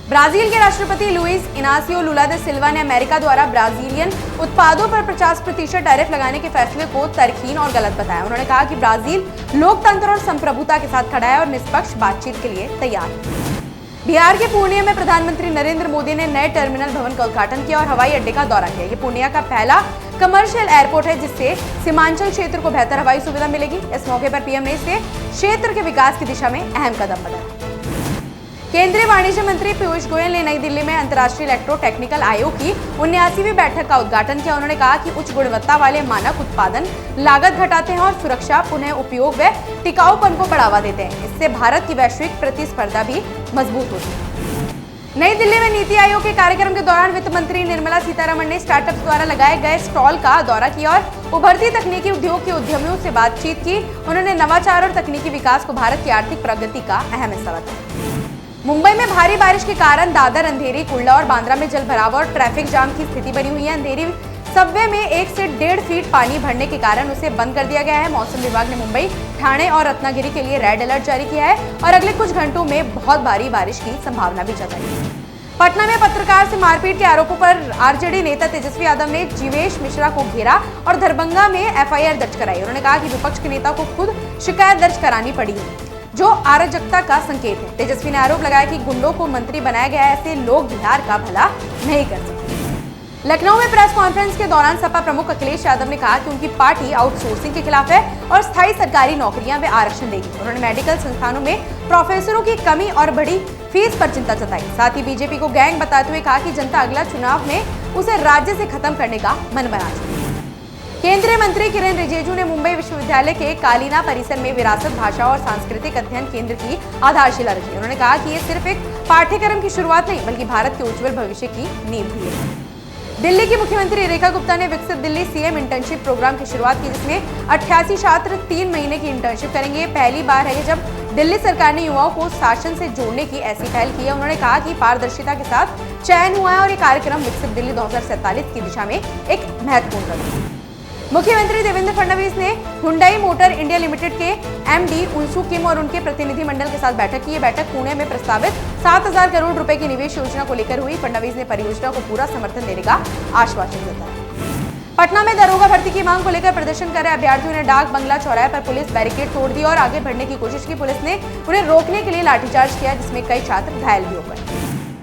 Brazil के राष्ट्रपति Luiz Inacio Lula दे सिल्वा ने अमेरिका द्वारा ब्राजीलियन उत्पादों पर 50% टैरिफ लगाने के फैसले को तर्कहीन और गलत बताया। उन्होंने कहा कि ब्राजील लोकतंत्र और संप्रभुता के साथ खड़ा है और निष्पक्ष बातचीत के लिए तैयार है। बिहार के पूर्णिया में प्रधानमंत्री नरेंद्र मोदी ने नए टर्मिनल भवन का उद्घाटन किया और हवाई अड्डे का दौरा किया। ये पूर्णिया का पहला कमर्शियल एयरपोर्ट है जिससे सीमांचल क्षेत्र को बेहतर हवाई सुविधा मिलेगी। इस मौके पर पीएम ने इसे क्षेत्र के विकास की दिशा में अहम कदम बताया। केंद्रीय वाणिज्य मंत्री पीयूष गोयल ने नई दिल्ली में अंतर्राष्ट्रीय इलेक्ट्रो टेक्निकल आयोग की 79वीं बैठक का उद्घाटन किया। उन्होंने कहा कि उच्च गुणवत्ता वाले मानक उत्पादन लागत घटाते हैं और सुरक्षा, पुनः उपयोग व टिकाऊपन को बढ़ावा देते हैं। इससे भारत की वैश्विक प्रतिस्पर्धा भी मजबूत होती है। नई दिल्ली में नीति आयोग के कार्यक्रम के दौरान वित्त मंत्री निर्मला सीतारमण ने स्टार्टअप्स द्वारा लगाए गए स्टॉल का दौरा किया और उभरती तकनीकी उद्योग के उद्यमियों से बातचीत की। उन्होंने नवाचार और तकनीकी विकास को भारत की आर्थिक प्रगति का अहम हिस्सा बताया। मुंबई में भारी बारिश के कारण दादर, अंधेरी, कुर्ला और बांद्रा में जल भराव और ट्रैफिक जाम की स्थिति बनी हुई है। अंधेरी सबवे में 1 से 1.5 फीट पानी भरने के कारण उसे बंद कर दिया गया है। मौसम विभाग ने मुंबई, ठाणे और रत्नागिरी के लिए रेड अलर्ट जारी किया है और अगले कुछ घंटों में बहुत भारी बारिश की संभावना भी जताई है। पटना में पत्रकार से मारपीट के आरोपों पर आरजेडी नेता तेजस्वी यादव ने जीवेश मिश्रा को घेरा और दरभंगा में एफआईआर दर्ज कराई। उन्होंने कहा कि विपक्ष के नेता को खुद शिकायत दर्ज करानी पड़ी है, जो अराजकता का संकेत है। तेजस्वी ने आरोप लगाया कि गुंडों को मंत्री बनाया गया है, ऐसे लोग बिहार का भला नहीं कर सकते। लखनऊ में प्रेस कॉन्फ्रेंस के दौरान सपा प्रमुख अखिलेश यादव ने कहा कि उनकी पार्टी आउटसोर्सिंग के खिलाफ है और स्थायी सरकारी नौकरियां व आरक्षण देगी। उन्होंने मेडिकल संस्थानों में प्रोफेसरों की कमी और बड़ी फीस पर चिंता जताई। साथ ही बीजेपी को गैंग बताते हुए कहा कि जनता अगला चुनाव में उसे राज्य से खत्म करने का मन बना चुकी है। केंद्रीय मंत्री किरेन रिजिजू ने मुंबई विश्वविद्यालय के कालीना परिसर में विरासत, भाषा और सांस्कृतिक अध्ययन केंद्र की आधारशिला रखी। उन्होंने कहा कि ये सिर्फ एक पाठ्यक्रम की शुरुआत नहीं बल्कि भारत के उज्जवल भविष्य की नींव भी है। दिल्ली की मुख्यमंत्री रेखा गुप्ता ने विकसित दिल्ली सीएम इंटर्नशिप प्रोग्राम की शुरुआत की, जिसमें 88 छात्र 3 महीने की इंटर्नशिप करेंगे। पहली बार है जब दिल्ली सरकार ने युवाओं को शासन से जोड़ने की ऐसी पहल की है। उन्होंने कहा कि पारदर्शिता के साथ चयन हुआ है और ये कार्यक्रम विकसित दिल्ली 2047 की दिशा में एक महत्वपूर्ण कदम है। मुख्यमंत्री देवेंद्र फडणवीस ने हुंडई मोटर इंडिया लिमिटेड के एमडी उल्सू किम और उनके प्रतिनिधि मंडल के साथ बैठक की। ये बैठक पुणे में प्रस्तावित 7,000 करोड़ रुपए की निवेश योजना को लेकर हुई। फडणवीस ने परियोजना को पूरा समर्थन देने का आश्वासन जताया। पटना में दरोगा भर्ती की मांग को लेकर प्रदर्शन कर रहे अभ्यर्थियों ने डाक बंगला चौराहे पर पुलिस बैरिकेड तोड़ दी और आगे बढ़ने की कोशिश की। पुलिस ने उन्हें रोकने के लिए लाठीचार्ज किया, जिसमें कई छात्र घायल भी हो गए।